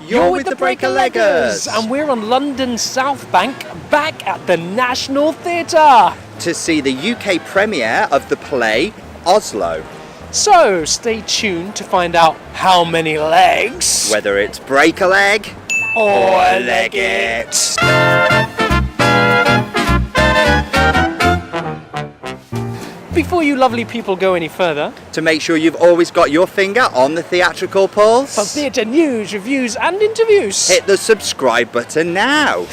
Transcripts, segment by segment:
You're with the Break-a-Leggers, and we're on London's South Bank, back at the National Theatre to see the UK premiere of the play Oslo. So stay tuned to find out how many legs, Whether it's break a leg or leg it. Before you lovely people go any further, to make sure you've always got your finger on the theatrical pulse, for theatre news, reviews and interviews, hit the subscribe button now.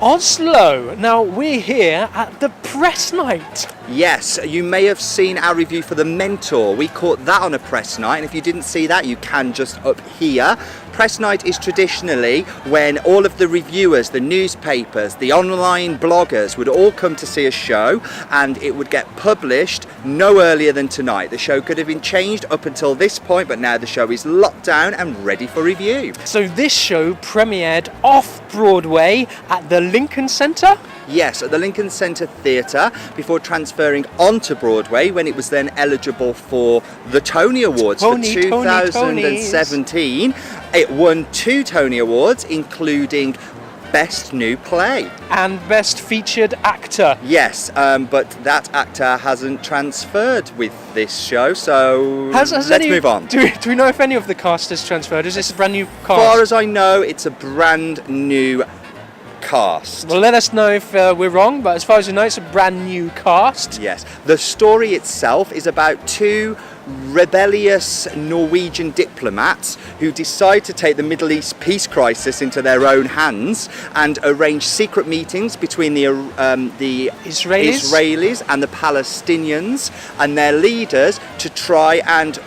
Oslo. Now we're here at the press night. Yes, you may have seen our review for The Mentor. We caught that on a press night, and if you didn't see that, you can just up here. Press night is traditionally when all of the reviewers, the newspapers, the online bloggers would all come to see a show, and it would get published no earlier than tonight. The show could have been changed up until this point, but now the show is locked down and ready for review. So this show premiered off-Broadway at the Lincoln Center? Yes, at the Lincoln Center Theatre, before transferring onto Broadway when it was then eligible for the Tony Awards for 2017. It won 2 Tony Awards, including Best New Play. And Best Featured Actor. Yes, but that actor hasn't transferred with this show, so let's move on. Do we know if any of the cast has transferred? Is this a brand new cast? As far as I know, it's a brand new cast. Well, let us know if we're wrong, but as far as I know, it's a brand new cast. Yes. The story itself is about 2 rebellious Norwegian diplomats who decide to take the Middle East peace crisis into their own hands and arrange secret meetings between the Israelis and the Palestinians and their leaders to try and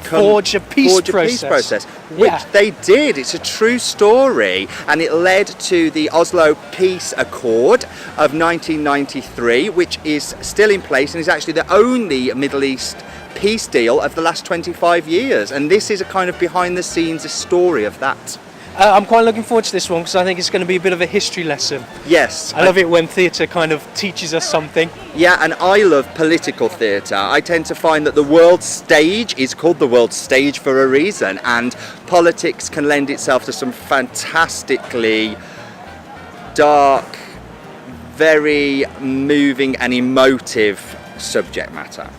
forge a peace process. Which they did. It's a true story, and it led to the Oslo Peace Accord of 1993, which is still in place and is actually the only Middle East peace deal of the last 25 years, and this is a kind of behind the scenes story of that. I'm quite looking forward to this one because I think it's going to be a bit of a history lesson. Yes. I love it when theatre kind of teaches us something. Yeah, and I love political theatre. I tend to find that the world stage is called the world stage for a reason, and politics can lend itself to some fantastically dark, very moving and emotive subject matter.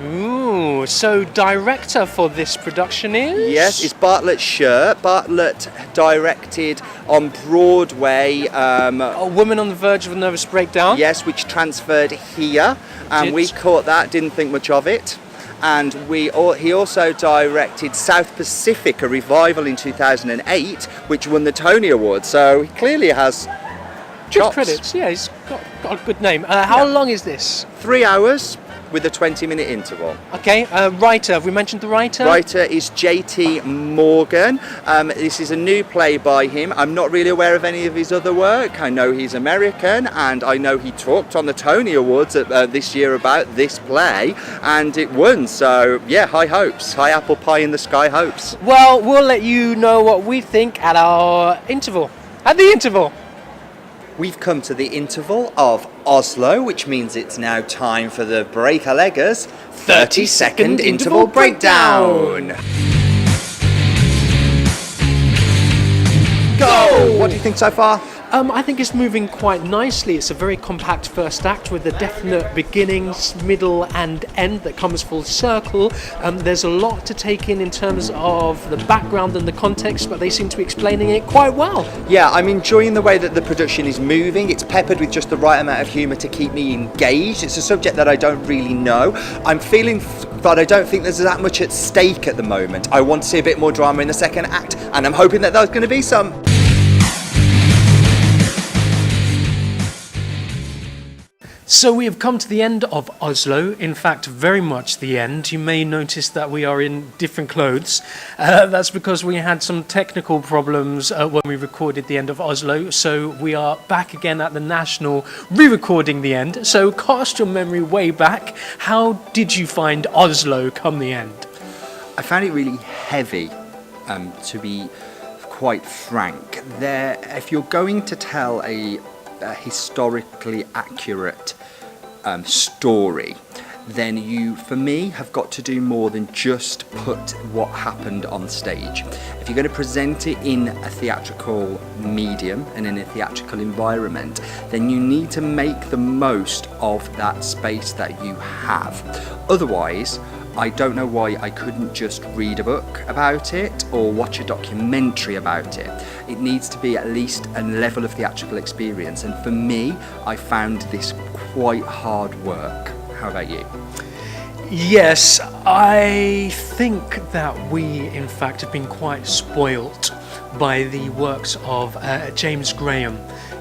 Ooh, so director for this production is? Yes, it's Bartlett Sher. Bartlett directed on Broadway A Woman on the Verge of a Nervous Breakdown. Yes, which transferred here, and we caught that, didn't think much of it. And he also directed South Pacific, a revival in 2008, which won the Tony Award, so he clearly has chops. Good credits, yeah, he's got a good name. How long is this? 3 hours. With a 20-minute interval. Okay, writer, have we mentioned the writer? Writer is J.T. Morgan. This is a new play by him. I'm not really aware of any of his other work. I know he's American, and I know he talked on the Tony Awards this year about this play, and it won. So, yeah, high hopes. High apple pie in the sky hopes. Well, we'll let you know what we think at our interval. At the interval. We've come to the interval of Oslo, which means it's now time for the Break-a-Leggers 30-second interval breakdown. Go! What do you think so far? I think it's moving quite nicely. It's a very compact first act with a definite beginnings, middle and end that comes full circle. There's a lot to take in terms of the background and the context, but they seem to be explaining it quite well. Yeah, I'm enjoying the way that the production is moving. It's peppered with just the right amount of humour to keep me engaged. It's a subject that I don't really know. I'm feeling, but I don't think there's that much at stake at the moment. I want to see a bit more drama in the second act, and I'm hoping that there's going to be some. So we have come to the end of Oslo, in fact very much the end. You may notice that we are in different clothes. That's because we had some technical problems when we recorded the end of Oslo, so we are back again at the National re-recording the end. So cast your memory way back. How did you find Oslo come the end? I found it really heavy, to be quite frank. If you're going to tell a historically accurate story, then you, for me, have got to do more than just put what happened on stage. If you're going to present it in a theatrical medium and in a theatrical environment, then you need to make the most of that space that you have. Otherwise, I don't know why I couldn't just read a book about it or watch a documentary about it. It needs to be at least a level of theatrical experience, and for me, I found this quite hard work. How about you? Yes, I think that we, in fact, have been quite spoilt by the works of James Graham,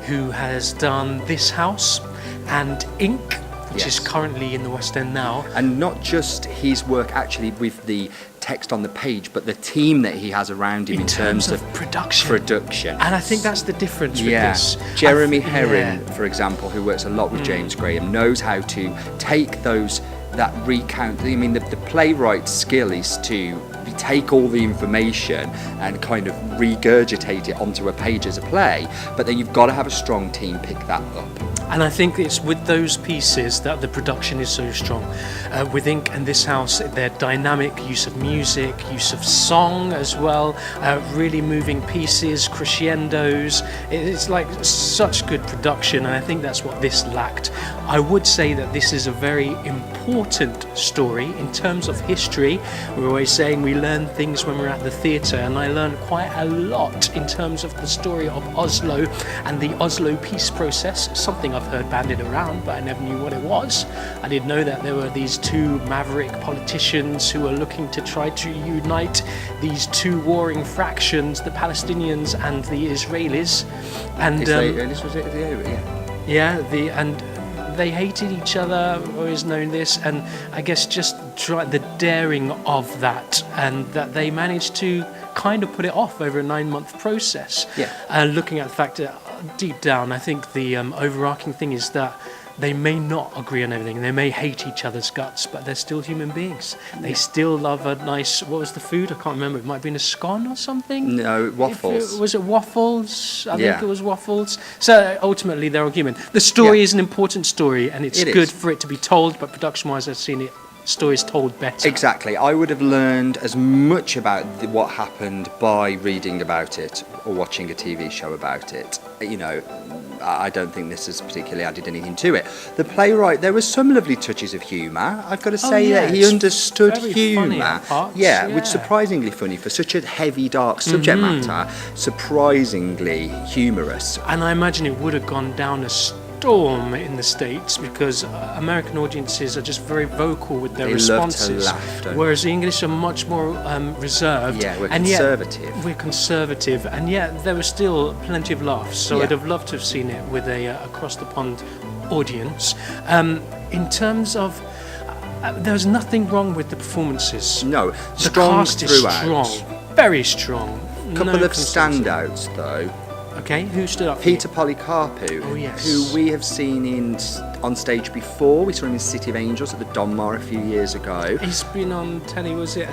who has done This House and Ink, which is currently in the West End now. And not just his work actually with the text on the page, but the team that he has around him in terms of production. And I think that's the difference with this. Jeremy Herring, for example, who works a lot with James Graham, knows how to take that recount. I mean, the playwright's skill is to take all the information and kind of regurgitate it onto a page as a play, but then you've got to have a strong team pick that up. And I think it's with those pieces that the production is so strong. With Ink and This House, their dynamic use of music, use of song as well, really moving pieces, crescendos. It's like such good production, and I think that's what this lacked. I would say that this is a very important story in terms of history. We're always saying we learn things when we're at the theatre, and I learned quite a lot in terms of the story of Oslo and the Oslo peace process, something I've heard bandied around, but I never knew what it was. I didn't know that there were these two maverick politicians who were looking to try to unite these two warring fractions, the Palestinians and the Israelis. And Israelis, was it? and they hated each other, always known this, and I guess just the daring of that, and that they managed to kind of put it off over a 9-month process. Looking at the fact that deep down, I think the overarching thing is that they may not agree on everything. They may hate each other's guts, but they're still human beings. They still love a nice, what was the food? I can't remember. It might have been a scone or something. No, waffles. Was it waffles? I think it was waffles. So ultimately, they're all human. The story is an important story, and it's good for it to be told, but production-wise, I've seen it. Stories told better. Exactly. I would have learned as much about what happened by reading about it or watching a TV show about it. You know, I don't think this has particularly added anything to it. The playwright, there were some lovely touches of humour. I've got to say that he understood humour. Which surprisingly funny for such a heavy, dark subject matter. Surprisingly humorous. And I imagine it would have gone down a storm in the States because American audiences are just very vocal with their responses, love to laugh, whereas the English are much more reserved. We're and conservative. We're conservative, and yet there were still plenty of laughs. So I'd have loved to have seen it with a across the pond audience. In terms of, there was nothing wrong with the performances. No, the cast is strong, very strong. Couple of standouts though. Okay, who stood up? Peter Polycarpou, who we have seen on stage before. We saw him in City of Angels at the Donmar a few years ago. He's been on telly, was it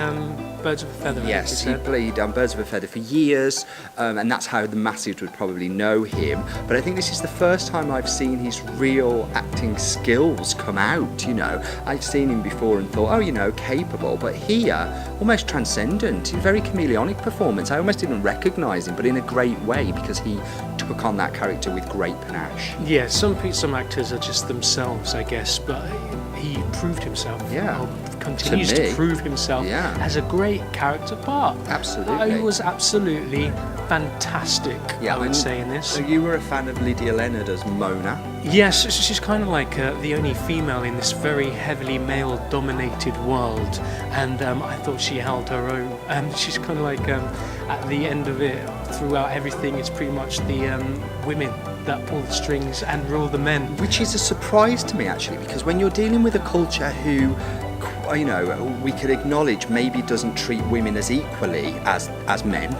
Birds of a Feather? Yes, he played on Birds of a Feather for years, and that's how the masses would probably know him. But I think this is the first time I've seen his real acting skills come out, you know. I've seen him before and thought, oh, you know, capable, but here, almost transcendent, very chameleonic performance. I almost didn't recognise him, but in a great way, because he took on that character with great panache. Yeah, some actors are just themselves, I guess, but he proved himself. Continues to prove himself as a great character part. Absolutely. He was absolutely fantastic, I would say, in this. So you were a fan of Lydia Leonard as Mona? Yes, she's kind of like the only female in this very heavily male-dominated world, and I thought she held her own. She's kind of like, at the end of it, throughout everything, it's pretty much the women that pull the strings and rule the men. Which is a surprise to me, actually, because when you're dealing with a culture who, you know, we could acknowledge maybe doesn't treat women as equally as as men,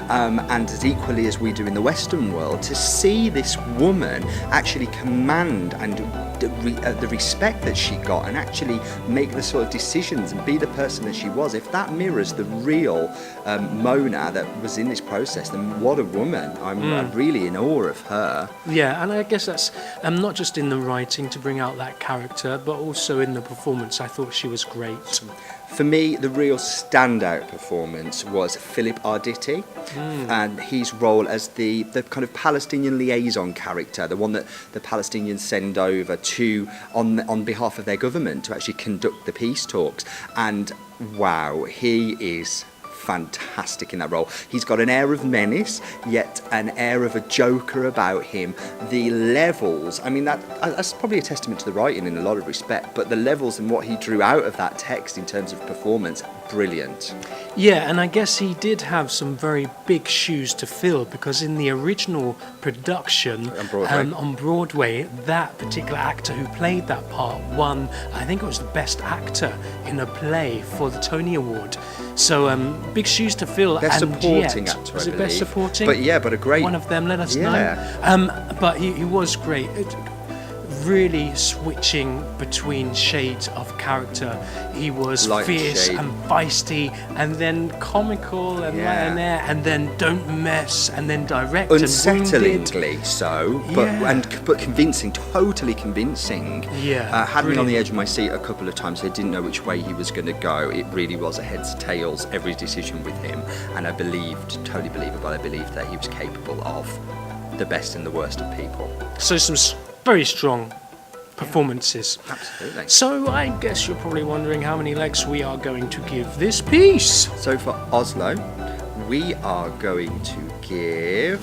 and as equally as we do in the Western world, to see this woman actually command and the respect that she got and actually make the sort of decisions and be the person that she was. If that mirrors the real Mona that was in this process, then what a woman. I'm really in awe of her. Yeah, and I guess that's not just in the writing to bring out that character, but also in the performance. I thought she was great. For me, the real standout performance was Philip Arditti and his role as the kind of Palestinian liaison character, the one that the Palestinians send over to on behalf of their government to actually conduct the peace talks. And wow, he is fantastic in that role. He's got an air of menace, yet an air of a joker about him. The levels, I mean, that's probably a testament to the writing in a lot of respect, but the levels and what he drew out of that text in terms of performance, brilliant. Yeah, and I guess he did have some very big shoes to fill, because in the original production on Broadway, that particular actor who played that part won, I think it was the best actor in a play for the Tony Award. So big shoes to fill. Best supporting yet, actor, was I it best believe. supporting? But a great one of them. Let us know. But he was great. Really switching between shades of character. He was Light fierce shade. and feisty, and then comical and light and air, and then don't mess, and then direct and unsettlingly wounded. so, Yeah. but convincing, totally convincing. Yeah, had me on the brilliant. edge of my seat a couple of times. I didn't know which way he was going to go. It really was a heads tails every decision with him, and I believed, totally believable. I believed that he was capable of the best and the worst of people. So some very strong performances. Absolutely. So I guess you're probably wondering how many legs we are going to give this piece. So for Oslo, we are going to give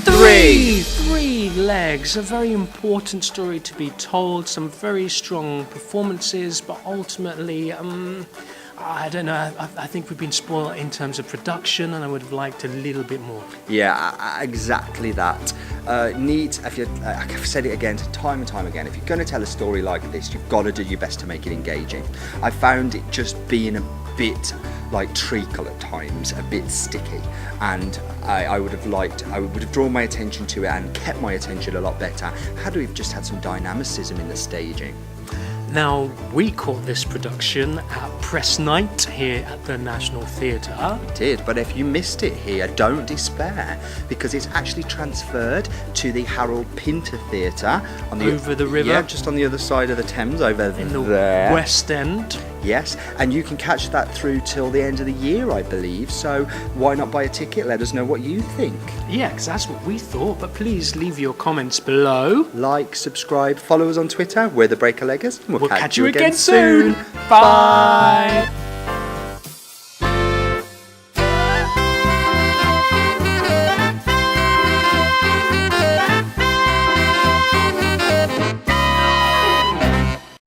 Three legs. A very important story to be told. Some very strong performances, but ultimately, I don't know. I think we've been spoiled in terms of production, and I would have liked a little bit more. Yeah, exactly that. I've said it again, time and time again, if you're going to tell a story like this, you've got to do your best to make it engaging. I found it just being a bit like treacle at times, a bit sticky, and I would have drawn my attention to it and kept my attention a lot better had we just had some dynamicism in the staging. Now, we caught this production at Press Night here at the National Theatre. We did, but if you missed it here, don't despair, because it's actually transferred to the Harold Pinter Theatre over the river. Yeah, just on the other side of the Thames, over in the there. West End. Yes, and you can catch that through till the end of the year, I believe. So why not buy a ticket? Let us know what you think. Yeah, because that's what we thought. But please leave your comments below. Like, subscribe, follow us on Twitter. We're the Breaker Leggers. We'll catch you again soon. Bye.